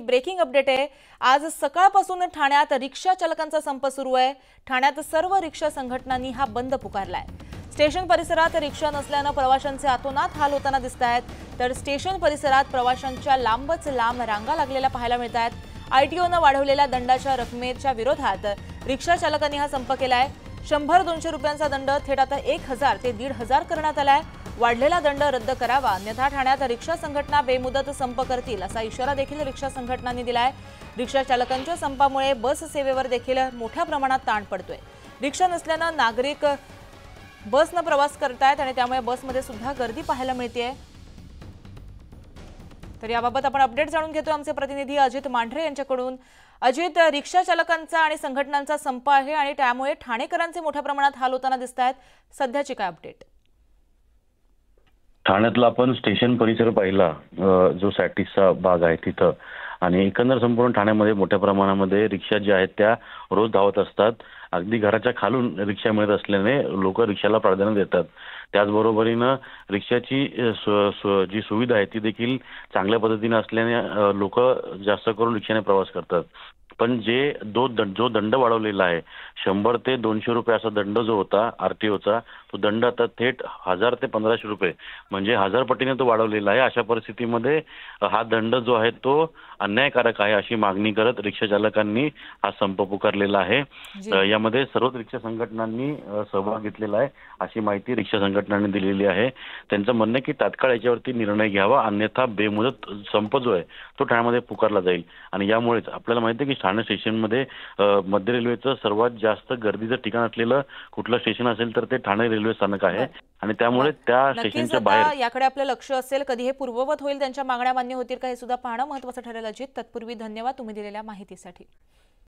Breaking update आहे। आज सकाळपासून ठाण्यात रिक्षा चालकांचा संप सुरू आहे। ठाण्यात सर्व रिक्षा संघटनांनी हा बंद पुकारलाय। स्टेशन परिसरात रिक्षा नसल्याने प्रवाशांचे आतोनात हाल होताना दिसतायत, तर स्टेशन परिसरात प्रवाशांच्या लांबच लांब रांगा लागलेल्या पाहायला मिळतायत। आरटीओने वाढवलेल्या दंडाच्या रकमेच्या विरोधात रिक्षा चालकांनी हा संप केलाय। 100-200 रुपयांचा दंड थेट आता 1000 ते 1500 करण्यात आलाय। वाढलेला दंड रद्द करावा, अन्यथा ठाण्यात रिक्षा संघटना बेमुदत संप करतील असा इशारा देखील रिक्षा संघटनांनी दिलाय। रिक्षा चालकांच्या संपामुळे बस सेवेवर देखील मोठ्या प्रमाणात ताण पडतोय। रिक्षा नसल्याने नागरिक बसने प्रवास करतायत आणि त्यामुळे बसमध्ये सुद्धा गर्दी पाहायला मिळतेय। तर याबाबत आपण अपडेट जाणून घेतोय आमचे प्रतिनिधी अजित मांढरे यांच्याकडून। अजित, रिक्षा चालकांचा आणि संघटनांचा संप आहे आणि त्यामुळे ठाणेकरांचे मोठ्या प्रमाणात हाल होताना दिसतायत, सध्याची काय अपडेट? ठाण्यातला आपण स्टेशन परिसर पाहिला, जो सॅटिसचा भाग आहे तिथं, आणि एकंदर संपूर्ण ठाण्यामध्ये मोठ्या प्रमाणामध्ये रिक्षा ज्या आहेत त्या रोज धावत असतात। अगदी घराच्या खालून रिक्षा मिळत असल्याने लोक रिक्षाला प्राधान्य देतात। त्याचबरोबरीनं रिक्षाची जी सुविधा आहे ती देखील चांगल्या पद्धतीने असल्याने लोक जास्त करून रिक्षाने प्रवास करतात। पण जो दंड वाढवलेला आहे 100 ते 200 रुपये असा दंड जो होता आरटीओचा, तो दंड आता थेट 1000 ते 1500 रुपये म्हणजे 1000 पटीने तो वाढवलेला आहे। अशा परिस्थितीमध्ये हा दंड जो आहे तो अन्यायकारक आहे अशी मागणी करत रिक्षा चालकांनी हा संप पुकारलेला आहे। यामध्ये सर्वच रिक्षा संघटनांनी सहभाग घेतलेला आहे अशी माहिती रिक्षा संघटनांनी दिलेली आहे। त्यांचं म्हणणं की तात्काळ याच्यावरती निर्णय घ्यावा, अन्यथा बेमुदत संप जो आहे तो ठाण्यामध्ये पुकारला जाईल। आणि यामुळेच आपल्याला माहिती आहे की ठाणे स्टेशनमध्ये मध्य रेल्वेचं सर्वात जास्त गर्दीचं ठिकाण असलेलं कुठलं स्टेशन असेल तर ते ठाणे रेल्वे स्थानक आहे आणि त्यामुळे त्या स्टेशनच्या बाहेर याकडे आपलं लक्ष असेल। कधी हे पूर्ववत होईल, त्यांच्या मागण्या मान्य होतील का हे सुद्धा पाहणं महत्त्वाचं ठरेल। अजित, तत्पूर्वी धन्यवाद तुम्ही दिलेल्या माहितीसाठी।